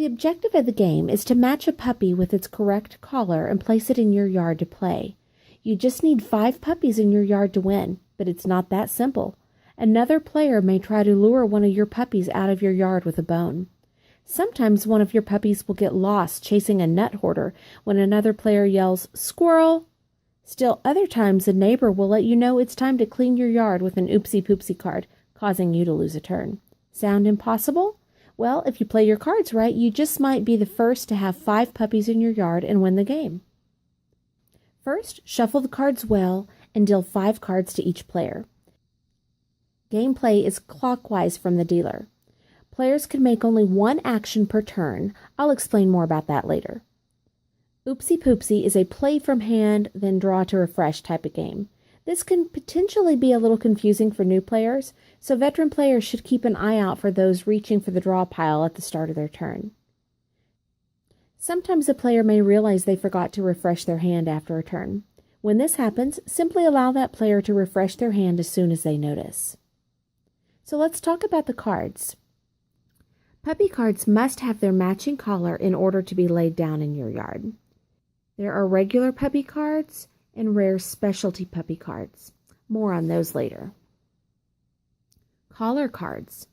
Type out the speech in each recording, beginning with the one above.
The objective of the game is to match a puppy with its correct collar and place it in your yard to play. You just need 5 puppies in your yard to win, but it's not that simple. Another player may try to lure one of your puppies out of your yard with a bone. Sometimes one of your puppies will get lost chasing a nut-hoarder when another player yells, "Squirrel!" Still other times a neighbor will let you know it's time to clean your yard with an Oopsy Poopsy card, causing you to lose a turn. Sound impossible? Well, if you play your cards right, you just might be the first to have 5 puppies in your yard and win the game. First, shuffle the cards well and deal 5 cards to each player. Gameplay is clockwise from the dealer. Players can make only 1 action per turn. I'll explain more about that later. Oopsy Poopsy is a play from hand, then draw to refresh type of game. This can potentially be a little confusing for new players, so veteran players should keep an eye out for those reaching for the draw pile at the start of their turn. Sometimes a player may realize they forgot to refresh their hand after a turn. When this happens, simply allow that player to refresh their hand as soon as they notice. So let's talk about the cards. Puppy cards must have their matching collar in order to be laid down in your yard. There are regular puppy cards and rare specialty puppy cards. More on those later. Collar cards.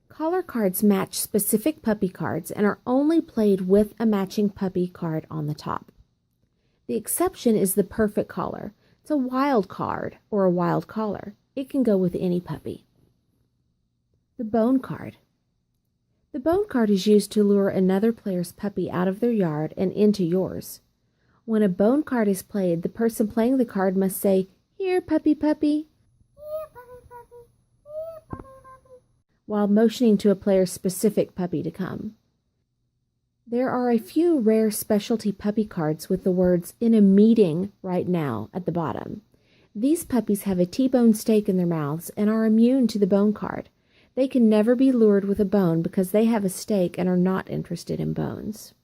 Collar cards match specific puppy cards and are only played with a matching puppy card on the top. The exception is the perfect collar. It's a wild card or a wild collar. It can go with any puppy. The bone card. The bone card is used to lure another player's puppy out of their yard and into yours. When a bone card is played, the person playing the card must say, "Here, puppy, puppy," Here, puppy, puppy. Here, puppy, puppy. while motioning to a player's specific puppy to come. There are a few rare specialty puppy cards with the words "in a meeting right now" at the bottom. These puppies have a T-bone steak in their mouths and are immune to the bone card. They can never be lured with a bone because they have a steak and are not interested in bones.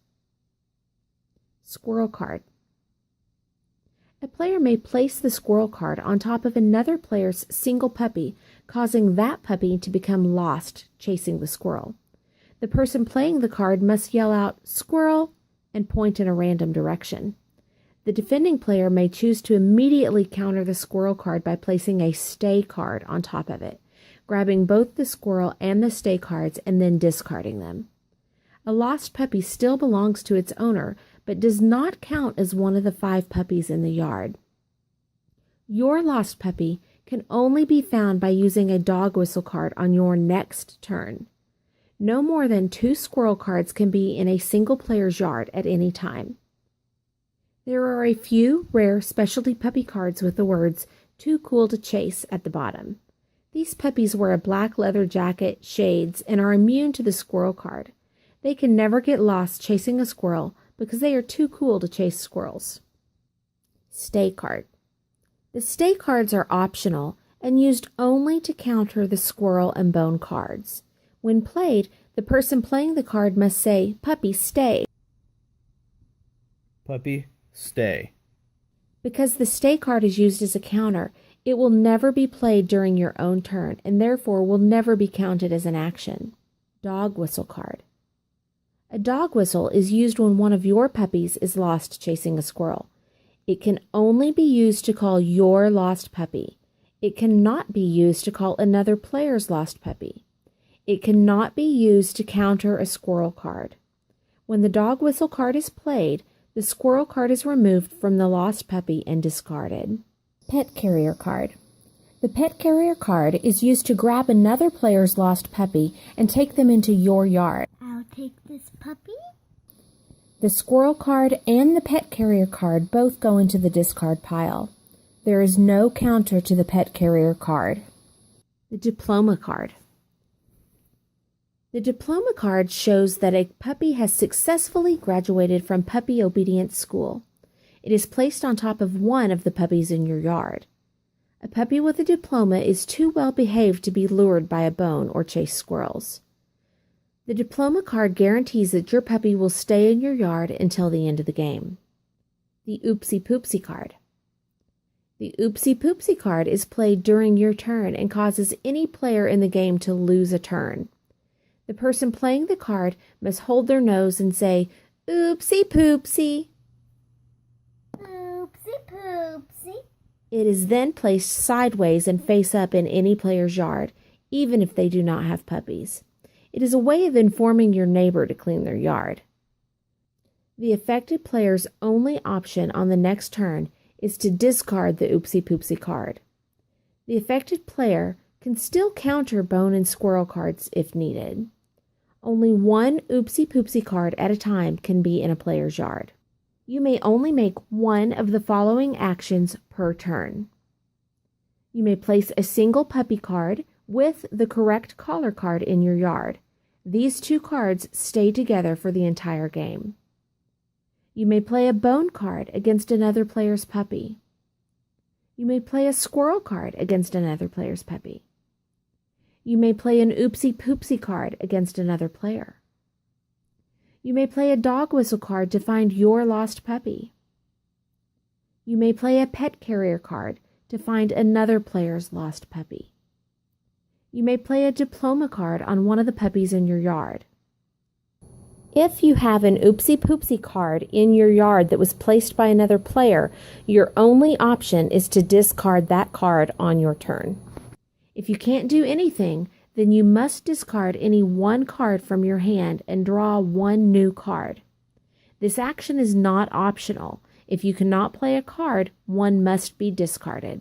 Squirrel card. A player may place the squirrel card on top of another player's single puppy, causing that puppy to become lost chasing the squirrel. The person playing the card must yell out, "Squirrel," and point in a random direction. The defending player may choose to immediately counter the squirrel card by placing a stay card on top of it, grabbing both the squirrel and the stay cards and then discarding them. A lost puppy still belongs to its owner, but does not count as one of the 5 puppies in the yard. Your lost puppy can only be found by using a dog whistle card on your next turn. No more than 2 squirrel cards can be in a single player's yard at any time. There are a few rare specialty puppy cards with the words "Too cool to chase" at the bottom. These puppies wear a black leather jacket, shades, and are immune to the squirrel card. They can never get lost chasing a squirrel because they are too cool to chase squirrels. Stay card. The stay cards are optional and used only to counter the squirrel and bone cards. When played, the person playing the card must say, "Puppy, stay." Puppy, stay. Because the stay card is used as a counter, it will never be played during your own turn and therefore will never be counted as an action. Dog whistle card. A dog whistle is used when one of your puppies is lost chasing a squirrel. It can only be used to call your lost puppy. It cannot be used to call another player's lost puppy. It cannot be used to counter a squirrel card. When the dog whistle card is played, the squirrel card is removed from the lost puppy and discarded. Pet carrier card. The pet carrier card is used to grab another player's lost puppy and take them into your yard. I'll take this puppy. The squirrel card and the pet carrier card both go into the discard pile. There is no counter to the pet carrier card. The diploma card. The diploma card shows that a puppy has successfully graduated from puppy obedience school. It is placed on top of one of the puppies in your yard. A puppy with a diploma is too well behaved to be lured by a bone or chase squirrels. The diploma card guarantees that your puppy will stay in your yard until the end of the game. The Oopsy Poopsy card. The Oopsy Poopsy card is played during your turn and causes any player in the game to lose a turn. The person playing the card must hold their nose and say, "Oopsy Poopsy." Oopsy Poopsy. It is then placed sideways and face up in any player's yard, even if they do not have puppies. It is a way of informing your neighbor to clean their yard. The affected player's only option on the next turn is to discard the Oopsy Poopsy card. The affected player can still counter bone and squirrel cards if needed. Only one Oopsy Poopsy card at a time can be in a player's yard. You may only make one of the following actions per turn. You may place a single puppy card with the correct collar card in your yard. These two cards stay together for the entire game. You may play a bone card against another player's puppy. You may play a squirrel card against another player's puppy. You may play an Oopsy Poopsy card against another player. You may play a dog whistle card to find your lost puppy. You may play a pet carrier card to find another player's lost puppy. You may play a diploma card on one of the puppies in your yard. If you have an Oopsy Poopsy card in your yard that was placed by another player, your only option is to discard that card on your turn. If you can't do anything, then you must discard any one card from your hand and draw one new card. This action is not optional. If you cannot play a card, one must be discarded.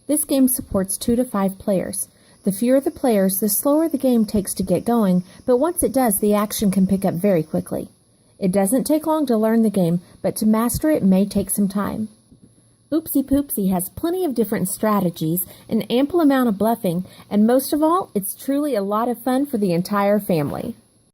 This game supports 2 to 5 players. The fewer the players, the slower the game takes to get going, but once it does, the action can pick up very quickly. It doesn't take long to learn the game, but to master it may take some time. Oopsy Poopsy has plenty of different strategies, an ample amount of bluffing, and most of all, it's truly a lot of fun for the entire family.